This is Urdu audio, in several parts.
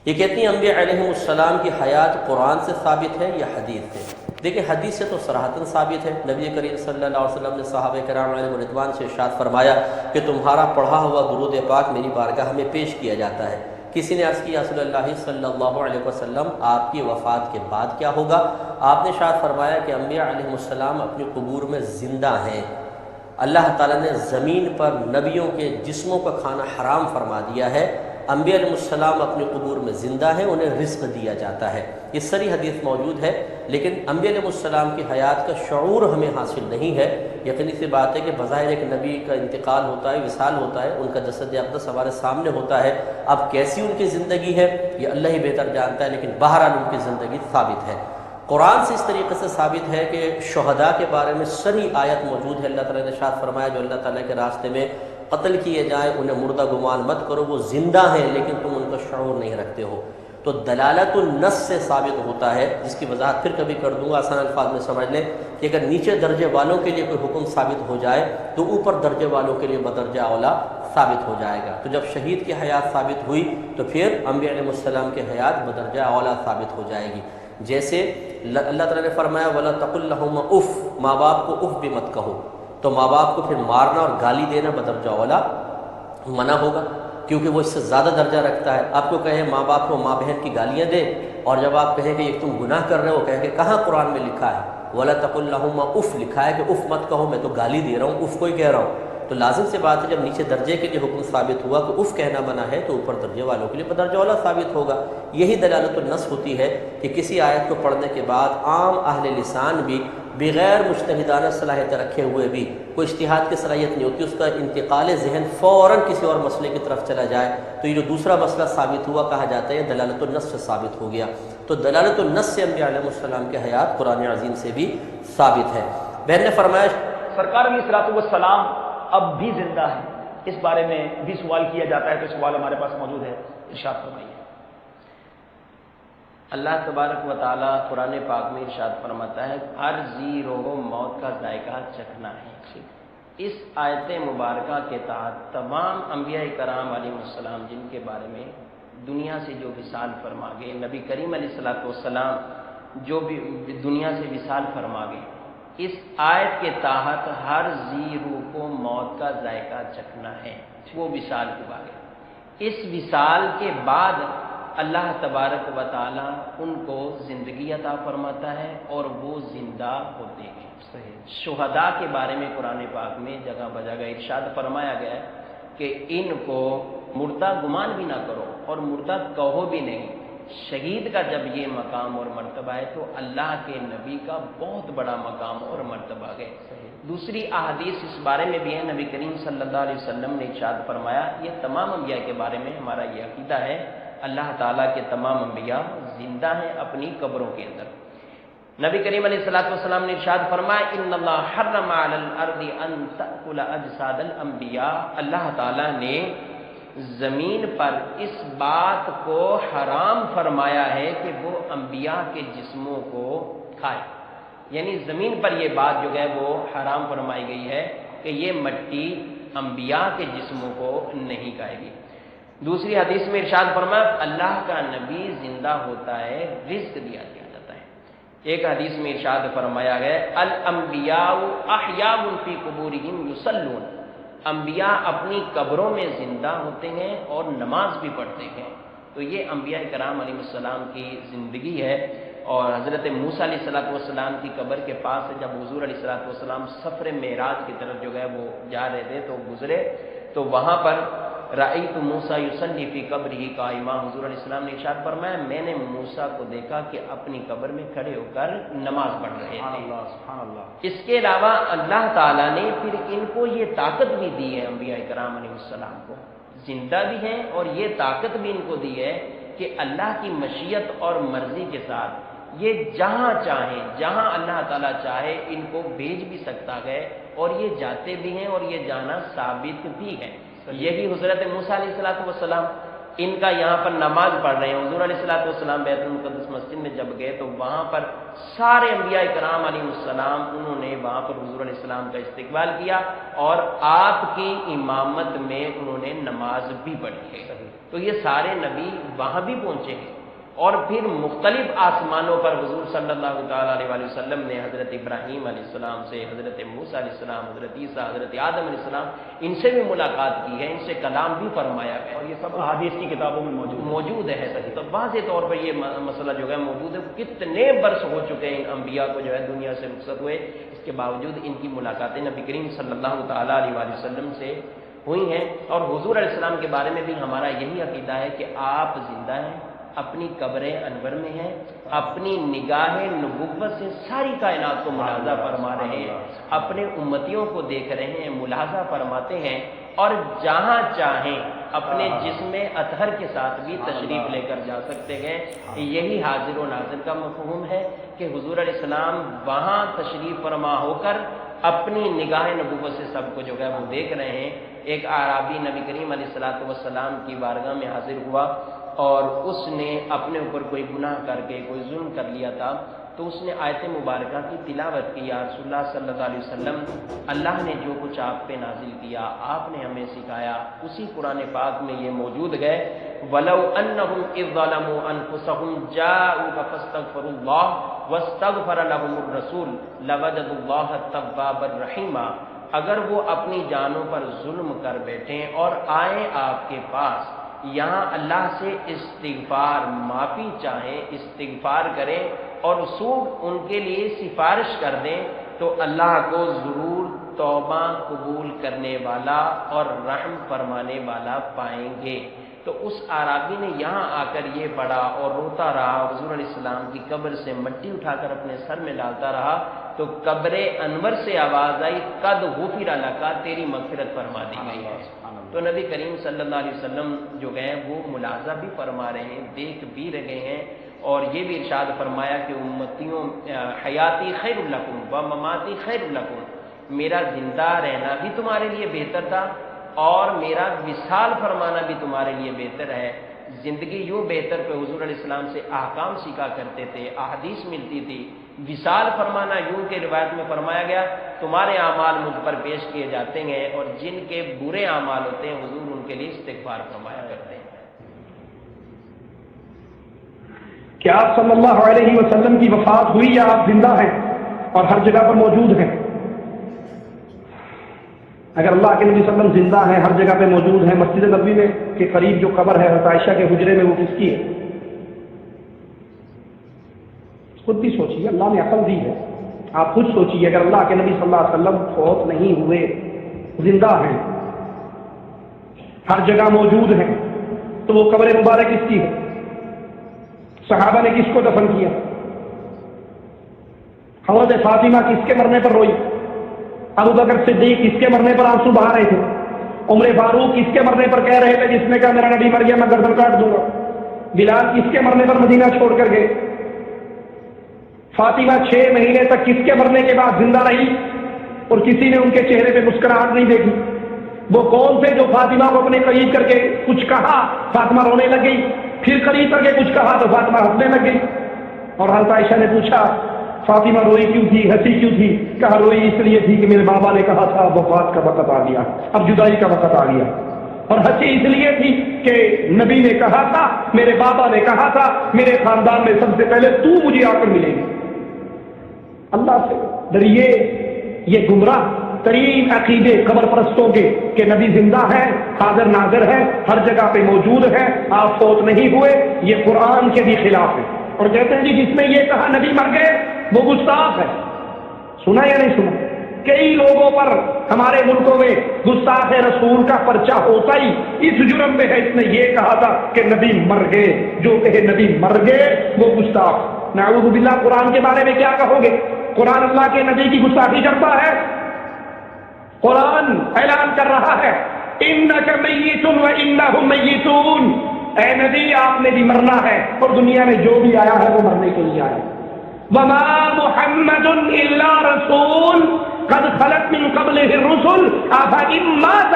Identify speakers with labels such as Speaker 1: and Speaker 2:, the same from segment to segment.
Speaker 1: یہ کہتی ہیں انبیاء علیہم کی حیات قرآن سے ثابت ہے یا حدیث سے؟ دیکھیں حدیث سے تو صراحتاً ثابت ہے۔ نبی کریم صلی اللہ علیہ وسلم نے صحابہ کرام علیہ رضوان سے ارشاد فرمایا کہ تمہارا پڑھا ہوا درود پاک میری بارگاہ میں پیش کیا جاتا ہے۔ کسی نے عرض کیا رسول اللہ صلی اللہ علیہ وسلم آپ کی وفات کے بعد کیا ہوگا؟ آپ نے ارشاد فرمایا کہ انبیاء علیہم السلام اپنی قبور میں زندہ ہیں۔ اللہ تعالیٰ نے زمین پر نبیوں کے جسموں کا کھانا حرام فرما دیا ہے۔ انبیاء علیہ السلام اپنی قبور میں زندہ ہیں، انہیں رزق دیا جاتا ہے۔ یہ ساری حدیث موجود ہے، لیکن انبیاء علیہ السلام کی حیات کا شعور ہمیں حاصل نہیں ہے۔ یقینی سی بات ہے کہ بظاہر ایک نبی کا انتقال ہوتا ہے، وصال ہوتا ہے، ان کا جسد اقدس ہمارے سامنے ہوتا ہے۔ اب کیسی ان کی زندگی ہے یہ اللہ ہی بہتر جانتا ہے، لیکن بہرحال ان کی زندگی ثابت ہے۔ قرآن سے اس طریقے سے ثابت ہے کہ شہداء کے بارے میں صریح آیت موجود ہے۔ اللہ تعالیٰ نے ارشاد فرمایا جو اللہ تعالیٰ کے راستے میں قتل کیے جائیں انہیں مردہ گمان مت کرو، وہ زندہ ہیں لیکن تم ان کا شعور نہیں رکھتے ہو۔ تو دلالت النص سے ثابت ہوتا ہے، جس کی وضاحت پھر کبھی کر دوں گا، آسان الفاظ میں سمجھ لیں کہ اگر نیچے درجے والوں کے لیے کوئی حکم ثابت ہو جائے تو اوپر درجے والوں کے لیے بدرجہ اولا ثابت ہو جائے گا۔ تو جب شہید کی حیات ثابت ہوئی تو پھر انبیاء علیہ السلام کی حیات بدرجہ اولا ثابت ہو جائے گی۔ جیسے اللہ تعالیٰ نے فرمایا وَلَا تَقُل لَّهُمَا اُف، ماں باپ کو اف بھی مت کہو، تو ماں باپ کو پھر مارنا اور گالی دینا بدرجہ اولا منع ہوگا، کیونکہ وہ اس سے زیادہ درجہ رکھتا ہے۔ آپ کو کہیں ماں باپ کو ماں بہن کی گالیاں دے، اور جب آپ کہیں کہ یہ تم گناہ کر رہے ہو، کہیں کہ کہاں قرآن میں لکھا ہے وَلَا تَقُل لَّهُمَا اُف، لکھا ہے کہ اف مت کہو، میں تو گالی دے رہا ہوں، اف کو ہی کہہ رہا ہوں۔ تو لازم سے بات ہے جب نیچے درجے کے لیے حکم ثابت ہوا کہ اف کہنا منع ہے تو اوپر درجے والوں کے لیے بدرجہ اولا ثابت ہوگا۔ یہی دلالت النص ہوتی ہے کہ کسی آیت کو پڑھنے کے بعد عام اہل لسان بھی بغیر مجتہدانہ صلاحیت رکھے ہوئے بھی، کوئی اجتہاد کی صلاحیت نہیں ہوتی، اس کا انتقال ذہن فوراً کسی اور مسئلے کی طرف چلا جائے، تو یہ جو دوسرا مسئلہ ثابت ہوا کہا جاتا ہے دلالت النص سے ثابت ہو گیا۔ تو دلالت النص سے انبیاء علیہ السلام کے حیات قرآن عظیم سے بھی ثابت ہے۔ بہن نے فرمایا
Speaker 2: سرکار علیہ السلام اب بھی زندہ ہے، اس بارے میں بھی سوال کیا جاتا ہے، تو سوال ہمارے پاس موجود ہے، ارشاد فرمائیے۔
Speaker 1: اللہ تبارک و تعالیٰ قرآن پاک میں ارشاد فرماتا ہے ہر ذی روح موت کا ذائقہ چکھنا ہے۔ اس آیت مبارکہ کے تحت تمام انبیاء کرام علیہ السلام جن کے بارے میں دنیا سے جو وصال فرما گئے، نبی کریم علیہ السلام جو بھی دنیا سے وصال فرما گئے، اس آیت کے تحت ہر ذی روح کو موت کا ذائقہ چکھنا ہے، وہ وصال ہوا گیا۔ اس وصال کے بعد اللہ تبارک و تعالی ان کو زندگی عطا فرماتا ہے اور وہ زندہ ہوتے ہیں۔ شہداء کے بارے میں قرآن پاک میں جگہ بجگہ ارشاد فرمایا گیا ہے کہ ان کو مردہ گمان بھی نہ کرو اور مردہ کہو بھی نہیں۔ شہید کا جب یہ مقام اور مرتبہ ہے تو اللہ کے نبی کا بہت بڑا مقام اور مرتبہ ہے۔ دوسری احادیث اس بارے میں بھی ہے، نبی کریم صلی اللہ علیہ وسلم نے ارشاد فرمایا، یہ تمام انبیاء کے بارے میں ہمارا یہ عقیدہ ہے، اللہ تعالیٰ کے تمام انبیاء زندہ ہیں اپنی قبروں کے اندر۔ نبی کریم علیہ السلام نے ارشاد فرمایا ان اللہ حرم علی الارض ان تأکل اجساد الانبیاء، اللہ تعالیٰ نے زمین پر اس بات کو حرام فرمایا ہے کہ وہ انبیاء کے جسموں کو کھائے، یعنی زمین پر یہ بات جو ہے وہ حرام فرمائی گئی ہے کہ یہ مٹی انبیاء کے جسموں کو نہیں کھائے گی۔ دوسری حدیث میں ارشاد فرمایا اللہ کا نبی زندہ ہوتا ہے، رزق دیا جاتا ہے۔ ایک حدیث میں ارشاد فرمایا گیا الانبیاء احیاء فی قبورہم یصلون، انبیاء اپنی قبروں میں زندہ ہوتے ہیں اور نماز بھی پڑھتے ہیں۔ تو یہ انبیاء کرام علیہ السلام کی زندگی ہے۔ اور حضرت موسیٰ علیہ السلام کی قبر کے پاس سے جب حضور علیہ السلام سفر معراج کی طرف جو ہے وہ جا رہے تھے تو گزرے، تو وہاں پر رأیت موسیٰ یصلی فی قبرہ قائما، حضور علیہ السلام نے ارشاد فرمایا میں نے موسیٰ کو دیکھا کہ اپنی قبر میں کھڑے ہو کر نماز پڑھ رہے تھے۔
Speaker 2: سبحان اللہ۔
Speaker 1: اس کے علاوہ اللہ تعالیٰ نے پھر ان کو یہ طاقت بھی دی ہے، انبیاء کرام علیہ السلام کو زندہ بھی ہیں اور یہ طاقت بھی ان کو دی ہے کہ اللہ کی مشیت اور مرضی کے ساتھ یہ جہاں چاہیں، جہاں اللہ تعالیٰ چاہے ان کو بھیج بھی سکتا ہے، اور یہ جاتے بھی ہیں اور یہ جانا ثابت بھی ہے۔ یہی حضرت موسیٰ علیہ السلام
Speaker 3: ان کا یہاں پر نماز پڑھ رہے ہیں. حضور علیہ الصلوۃ والسلام بیت المقدس مسجد میں جب گئے تو وہاں پر سارے انبیاء کرام علیہ السلام انہوں نے وہاں پر حضور علیہ السلام کا استقبال کیا اور آپ کی امامت میں انہوں نے نماز بھی پڑھی ہے. تو یہ سارے نبی وہاں بھی پہنچے ہیں. اور پھر مختلف آسمانوں پر حضور صلی اللہ تعالیٰ علیہ وسلم نے حضرت ابراہیم علیہ السلام سے، حضرت موسیٰ علیہ السلام، حضرت عیسیٰ، حضرت آدم علیہ السلام، ان سے بھی ملاقات کی ہے، ان سے کلام بھی فرمایا ہے
Speaker 2: اور یہ سب احادیث کی کتابوں میں
Speaker 3: موجود ہے. تو واضح طور پر یہ مسئلہ جو ہے موجود ہے. کتنے برس ہو چکے ہیں ان انبیاء کو جو ہے دنیا سے رخصت ہوئے، اس کے باوجود ان کی ملاقاتیں نبی کریم صلی اللہ تعالیٰ علیہ وسلم سے ہوئی ہیں. اور حضور علیہ السلام کے بارے میں بھی ہمارا یہی عقیدہ ہے کہ آپ زندہ ہیں، اپنی قبر انور میں ہیں، اپنی نگاہ نبوت سے ساری کائنات کو ملاحظہ فرما رہے ہیں، اپنے امتیوں کو دیکھ رہے ہیں، ملاحظہ فرماتے ہیں، اور جہاں چاہیں اپنے جسم اطہر کے ساتھ بھی تشریف لے کر جا سکتے ہیں. یہی حاضر و ناظر کا مفہوم ہے کہ حضور علیہ السلام وہاں تشریف فرما ہو کر اپنی نگاہ نبوت سے سب کو جو ہے وہ دیکھ رہے ہیں. ایک اعرابی نبی کریم علیہ الصلوۃ والسلام کی بارگاہ میں حاضر ہوا اور اس نے اپنے اوپر کوئی گناہ کر کے کوئی ظلم کر لیا تھا، تو اس نے آیت مبارکہ کی تلاوت کی. یا رسول اللہ صلی اللہ علیہ وسلم، اللہ نے جو کچھ آپ پہ نازل کیا، آپ نے ہمیں سکھایا، اسی قرآن پاک میں یہ موجود ہے. وَلَوْ أَنَّهُمْ إِذْ ظَلَمُوا أَنفُسَهُمْ جَاءُوكَ فَاسْتَغْفَرُوا اللَّهَ وَاسْتَغْفَرَ لَهُمُ الرَّسُولُ لَوَجَدُوا اللَّهَ تَوَّابًا رَحِيمًا. اگر وہ اپنی جانوں پر ظلم کر بیٹھیں اور آئیں آپ کے پاس، یہاں اللہ سے استغفار، معافی چاہیں، استغفار کریں اور رسول ان کے لیے سفارش کر دیں، تو اللہ کو ضرور توبہ قبول کرنے والا اور رحم فرمانے والا پائیں گے. تو اس اعرابی نے یہاں آ کر یہ پڑھا اور روتا رہا، حضور علیہ السلام کی قبر سے مٹی اٹھا کر اپنے سر میں ڈالتا رہا. تو قبر انور سے آواز آئی، قد غفر لک، تیری مغفرت فرما دی گئی ہے. تو نبی کریم صلی اللہ علیہ وسلم جو گئے وہ ملاحظہ بھی فرما رہے ہیں، دیکھ بھی رہے ہیں، اور یہ بھی ارشاد فرمایا کہ امتیوں حیاتی خیر لکم و مماتی خیر لکم، میرا زندہ رہنا بھی تمہارے لیے بہتر تھا اور میرا وصال فرمانا بھی تمہارے لیے بہتر ہے. زندگی یوں بہتر پہ حضور علیہ السلام سے احکام سیکھا کرتے تھے، احادیث ملتی تھی. وصال فرمانا یوں کہ روایت میں فرمایا گیا تمہارے اعمال مجھ پر پیش کیے جاتے ہیں اور جن کے برے اعمال ہوتے ہیں حضور ان کے لیے استغفار فرمایا کرتے ہیں.
Speaker 4: کیا آپ صلی اللہ علیہ وسلم کی وفات ہوئی یا آپ زندہ ہیں اور ہر جگہ پر موجود ہیں؟ اگر اللہ کے نبی صلی اللہ علیہ وسلم زندہ ہیں، ہر جگہ پہ موجود ہیں، مسجد نبوی میں کے قریب جو قبر ہے حضرت عائشہ کے حجرے میں، وہ کس کی ہے؟ خود بھی سوچیے، اللہ نے عقل دی ہے. آپ خود سوچیے، اگر اللہ کے نبی صلی اللہ علیہ وسلم فوت نہیں ہوئے، زندہ ہیں، ہر جگہ موجود ہیں، تو وہ قبر مبارک کس کی ہے؟ صحابہ نے کس کو دفن کیا؟ حضرت فاطمہ کس کے مرنے پر روئی؟ ابو بکر صدیق کس کے مرنے پر آنسو بہا رہے تھے؟ عمر فاروق کس کے مرنے پر کہہ رہے تھے جس نے کہا میرا نبی مر گیا میں گردن کاٹ دوں گا؟ بلال کس کے مرنے پر مدینہ چھوڑ کر گئے؟ فاطمہ 6 مہینے تک کس کے مرنے کے بعد زندہ رہی اور کسی نے ان کے چہرے پہ مسکراہٹ نہیں دیکھی؟ وہ کون تھے جو فاطمہ کو اپنے قریب کر کے کچھ کہا، فاطمہ رونے لگ گئی، پھر قریب کر کے کچھ کہا تو فاطمہ ہنسنے لگ گئی؟ اور حضرت عائشہ نے پوچھا فاطمہ روئی کیوں تھی، ہنسی کیوں تھی؟ کہا روئی اس لیے تھی کہ میرے بابا نے کہا تھا وفات کا وقت آ گیا، اب جدائی کا وقت آ گیا. اور ہنسی اس لیے تھی کہ نبی نے کہا تھا، میرے بابا نے کہا تھا میرے خاندان میں سب سے پہلے تو مجھے آ کر ملے گی. اللہ سے ڈریے، یہ گمراہ ترین عقیدے قبر پرستوں کے کہ نبی زندہ ہے، حاضر ناظر ہے، ہر جگہ پہ موجود ہے، آپ فوت نہیں ہوئے، یہ قرآن کے بھی خلاف ہے. اور کہتے ہیں جی جس نے یہ کہا نبی مر گئے وہ گستاخ ہے. سنا یا نہیں سنا؟ کئی لوگوں پر ہمارے ملکوں میں گستاخ رسول کا پرچہ ہوتا ہی اس جرم میں ہے اس نے یہ کہا تھا کہ نبی مر گئے. جو کہے نبی مر گئے وہ گستاخ. نعوذ باللہ. قرآن کے بارے میں کیا کہو گے؟ قرآن اللہ کے نبی کی گستاخی کرتا ہے. قرآن اعلان کر رہا ہے انک میت و انہم میتون، اے نبی آپ نے بھی مرنا ہے اور دنیا میں جو بھی آیا ہے وہ مرنے کے لیے آیا. وما محمد الا رسول قد خلت من قبلہ الرسل افإن مات،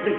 Speaker 5: 3,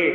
Speaker 5: 1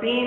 Speaker 5: 3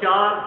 Speaker 5: 4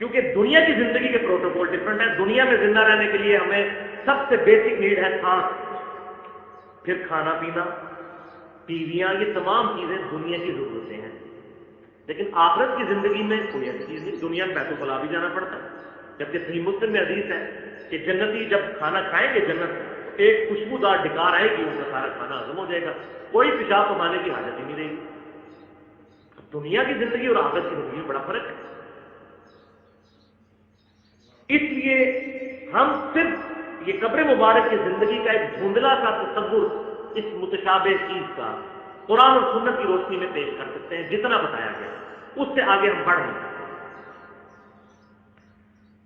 Speaker 5: کیونکہ دنیا کی زندگی کے پروٹوکول ڈفرنٹ ہیں. دنیا میں زندہ رہنے کے لیے ہمیں سب سے بیسک نیڈ ہے سانس، پھر کھانا پینا، بیویاں، یہ تمام چیزیں دنیا کی ضرورتیں ہیں. لیکن آخرت کی زندگی میں کوئی ایسی چیز نہیں. دنیا میں بیت الخلا بھی جانا پڑتا ہے، جبکہ صحیح مسلم میں حدیث ہے کہ جنتی جب کھانا کھائیں گے جنت میں تو ایک خوشبودار ڈکار آئے گی، ان کا سارا کھانا ہضم ہو جائے گا، کوئی پیشاب پکانے کی حاجت ہی نہیں رہے گی. دنیا کی زندگی اور آخرت کی زندگی میں بڑا فرق ہے. اس لیے ہم صرف یہ قبر مبارک کی زندگی کا ایک دھندلا سا تصور اس متشابہ چیز کا قرآن اور سنت کی روشنی میں پیش کر سکتے ہیں. جتنا بتایا گیا اس سے آگے ہم بڑھ نہیں سکتے.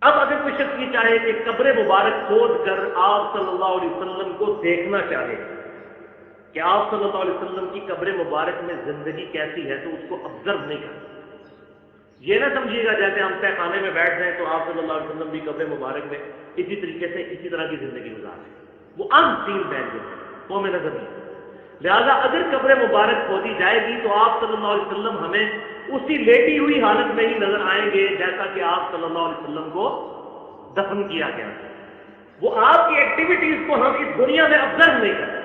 Speaker 5: اب اگر کوئی شخص یہ چاہے کہ قبر مبارک کھود کر آپ صلی اللہ علیہ وسلم کو دیکھنا چاہے کہ آپ صلی اللہ علیہ وسلم کی قبر مبارک میں زندگی کیسی ہے، تو اس کو آبزرو نہیں کرنا. یہ نہ سمجھیے گا جیسے ہم تہ خانے میں بیٹھ جائیں تو آپ صلی اللہ علیہ وسلم بھی قبر مبارک میں اسی طریقے سے اسی طرح کی زندگی گزار رہے ہیں. وہ ان سین بیریئر ہے، وہ ہمیں نظر نہیں. لہذا اگر قبر مبارک کھودی جائے گی تو آپ صلی اللہ علیہ وسلم ہمیں اسی لیٹی ہوئی حالت میں ہی نظر آئیں گے جیسا کہ آپ صلی اللہ علیہ وسلم کو دفن کیا گیا. وہ آپ کی ایکٹیویٹیز کو ہم اس دنیا میں آبزرو نہیں کرتے.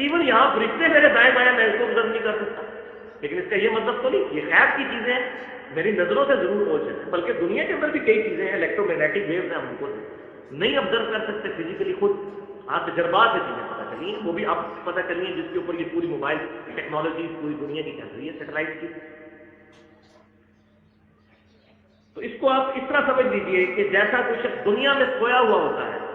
Speaker 5: ایون یہاں فرشتے میرے دائیں بائیں میں اس کو آبزرو نہیں کر سکتا، لیکن اس کا یہ مطلب تو نہیں یہ خیر کی چیزیں میری نظروں سے ضرور اوجھ ہیں، بلکہ دنیا کے اندر بھی کئی چیزیں ہیں، الیکٹرو میگنیٹک ویوز ہیں، ہم ان کو نہیں آبزرو کر سکتے فزیکلی. خود تجربات سے چیزیں پتہ چلی ہیں، وہ بھی آپ پتہ چلی ہیں جس کے اوپر یہ پوری موبائل ٹیکنالوجی پوری دنیا کی چل رہی ہے، سیٹلائٹ کی. تو اس کو آپ اس طرح سمجھ لیجیے کہ جیسا کوئی شخص دنیا میں سویا ہوا ہوتا ہے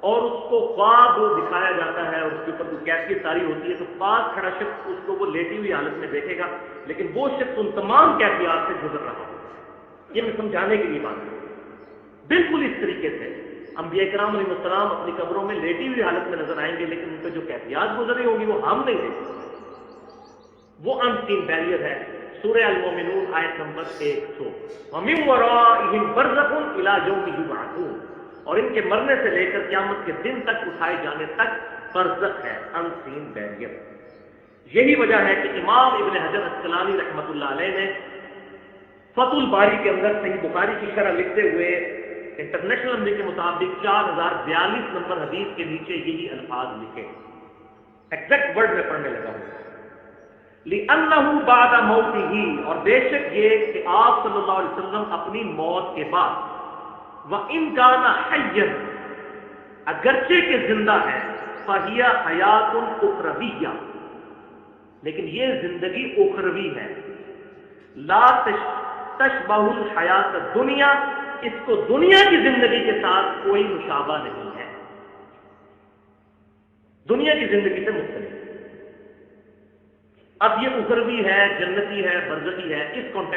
Speaker 5: اور اس کو خواب دکھایا جاتا ہے اور اس کے اوپر کوئی کیفیت ساری ہوتی ہے، تو پاس کھڑا شخص اس کو وہ لیٹی ہوئی حالت میں دیکھے گا، لیکن وہ شخص ان تمام کیفیات سے گزر رہا ہوگا. یہ میں سمجھانے کے لیے بات کروں. بالکل اس طریقے سے انبیاء کرام علیہ السلام اپنی قبروں میں لیٹی ہوئی حالت میں نظر آئیں گے، لیکن ان پہ جو کیفیات گزری ہوگی وہ ہم نہیں دیکھ سکتے. وہ ان سین بیریئر ہے. سورہ المومنون آیت نمبر 100. وَمِن وَرَائِهِمْ بَرْزَخٌ إِلَىٰ يَوْمِ يُبْعَثُونَ. اور ان کے مرنے سے لے کر قیامت کے دن تک اٹھائے جانے تک برزخ ہے، ان سین بیریئر. یہی وجہ ہے کہ امام ابن حجر اسقلانی رحمۃ اللہ علیہ نے فتح الباری کے اندر صحیح بخاری کی شرح لکھتے ہوئے انٹرنیشنل نمبر کے مطابق 4042 نمبر حدیث کے نیچے یہی الفاظ لکھے. ایگزیکٹ ورڈ میں پڑھنے لگا ہوں. لِأَنَّهُ بَعْدَ مَوْتِهِ. اور بے شک یہ کہ آپ صلی اللہ علیہ وسلم اپنی موت کے بعد وَإِنْ كَانَ حَيًّا اگرچہ کہ زندہ ہے فَهِيَ حَيَاتٌ أُخْرَوِيَّةٌ لیکن یہ زندگی اخروی ہے. لا تشبہ الحیات الدنیا اس کو دنیا کی زندگی کے ساتھ کوئی مشابہ نہیں ہے، دنیا کی زندگی سے مختلف. اب یہ اخروی ہے، جنتی ہے، برزخی ہے، اس کانٹیکسٹ